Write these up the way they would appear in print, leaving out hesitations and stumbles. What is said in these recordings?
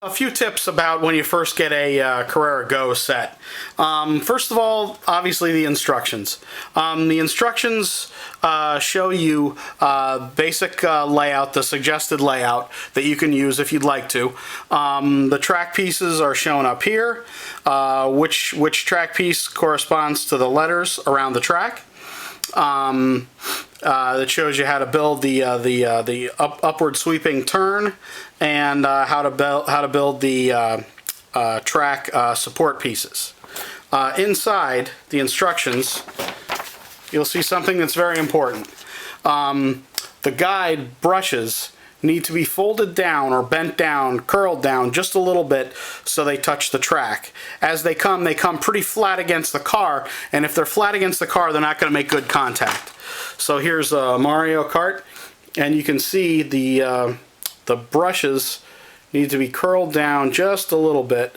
A few tips about when you first get a Carrera Go set. First of all, obviously the instructions. The instructions show you basic layout, the suggested layout that you can use if you'd like to. The track pieces are shown up here, which track piece corresponds to the letters around the track. That shows you how to build the upward sweeping turn and how to build the track support pieces. Inside the instructions, you'll see something that's very important. The guide brushes need to be folded down or bent down, curled down just a little bit so they touch the track. As they come pretty flat against the car, and if they're flat against the car, they're not going to make good contact. So here's Mario Kart, and you can see the brushes need to be curled down just a little bit.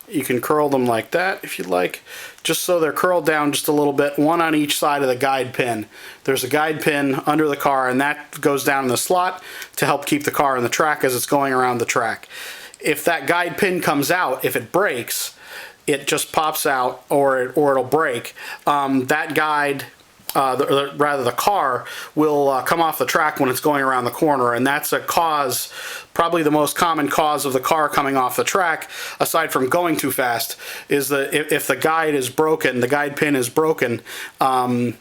You can curl them like that if you'd like, just so they're curled down just a little bit, one on each side of the guide pin. There's a guide pin under the car, and that goes down in the slot to help keep the car on the track as it's going around the track. If that guide pin comes out, if it breaks, it just pops out, or it'll break. That guide, rather the car, will come off the track when it's going around the corner, and that's a cause, probably the most common cause of the car coming off the track, aside from going too fast, is that if the guide is broken, the guide pin is broken, and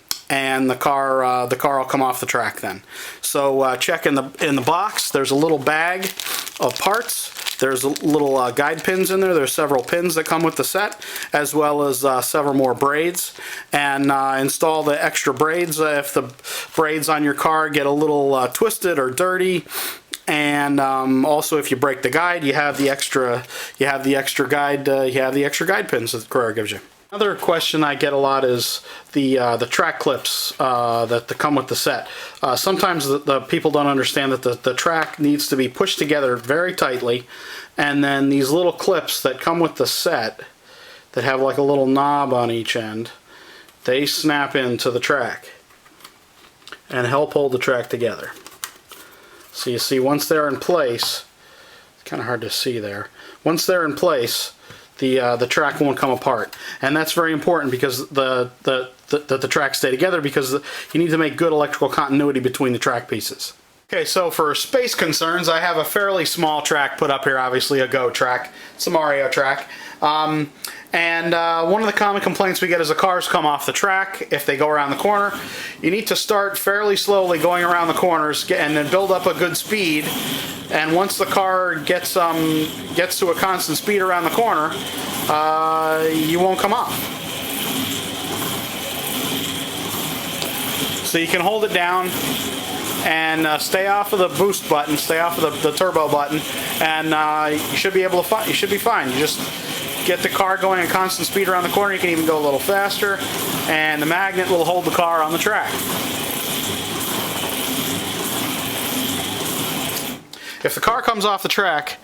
the car will come off the track then. So check in the box. There's a little bag of parts. There's little guide pins in there. There's several pins that come with the set, as well as several more braids. And install the extra braids if the braids on your car get a little twisted or dirty. And also, if you break the guide, you have the extra guide pins that Carrera gives you. Another question I get a lot is the track clips that come with the set. Sometimes the people don't understand that the track needs to be pushed together very tightly, and then these little clips that come with the set that have like a little knob on each end, they snap into the track and help hold the track together. So you see, once they're in place, it's kind of hard to see there. Once they're in place, the track won't come apart, and that's very important because the track stay together, because you need to make good electrical continuity between the track pieces. Okay, so for space concerns, I have a fairly small track put up here, obviously a Go track. It's a Mario track. One of the common complaints we get is the cars come off the track if they go around the corner. You need to start fairly slowly going around the corners and then build up a good speed. And once the car gets to a constant speed around the corner, you won't come off. So you can hold it down and stay off of the boost button, stay off of the turbo button, and you should be able to. You should be fine. You just get the car going at constant speed around the corner. You can even go a little faster, and the magnet will hold the car on the track. If the car comes off the track,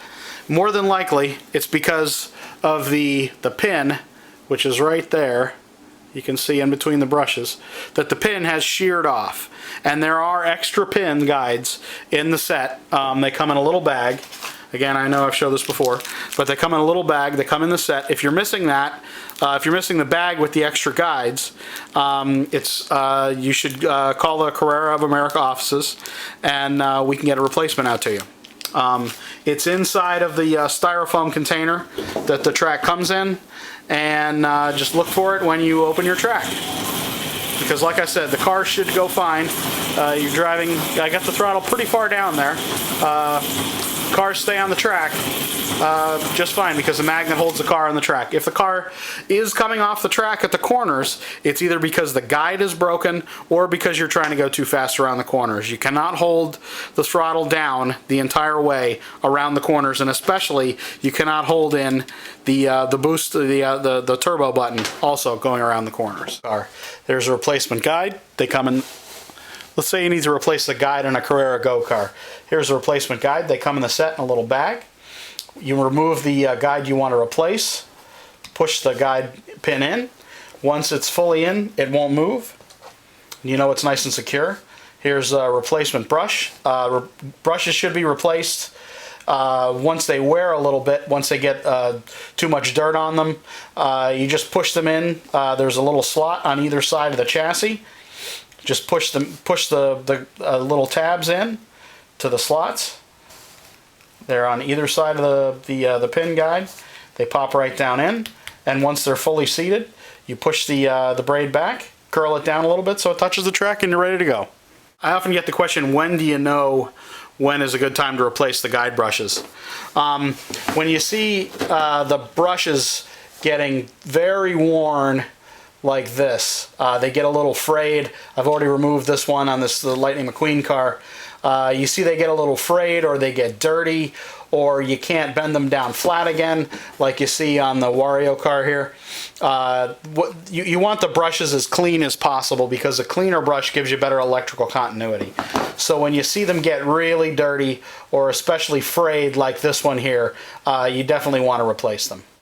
more than likely it's because of the pin, which is right there. You can see in between the brushes that the pin has sheared off. And there are extra pin guides in the set. They come in a little bag. Again, I know I've showed this before, but they come in a little bag. They come in the set. If you're missing that, if you're missing the bag with the extra guides, you should call the Carrera of America offices, and we can get a replacement out to you. It's inside of the styrofoam container that the track comes in, and just look for it when you open your track. Because like I said, the car should go fine. You're driving, I got the throttle pretty far down there. Cars stay on the track just fine because the magnet holds the car on the track. If the car is coming off the track at the corners, it's either because the guide is broken or because you're trying to go too fast around the corners. You cannot hold the throttle down the entire way around the corners, and especially you cannot hold in the boost, the turbo button also going around the corners. There's a replacement guide. They come in. Let's say you need to replace the guide in a Carrera Go car. Here's a replacement guide. They come in the set in a little bag. You remove the guide you want to replace, push the guide pin in. Once it's fully in, it won't move. You know it's nice and secure. Here's a replacement brush. Brushes should be replaced once they wear a little bit, once they get too much dirt on them, you just push them in. There's a little slot on either side of the chassis. Just push the little tabs in to the slots. They're on either side of the pin guide. They pop right down in, and once they're fully seated, you push the braid back, curl it down a little bit so it touches the track, and you're ready to go. I often get the question, when do you know when is a good time to replace the guide brushes? When you see the brushes getting very worn like this, they get a little frayed. I've already removed this one on the Lightning McQueen car. You see they get a little frayed, or they get dirty, or you can't bend them down flat again like you see on the Wario car here. You want the brushes as clean as possible, because a cleaner brush gives you better electrical continuity. So when you see them get really dirty or especially frayed like this one here, you definitely want to replace them.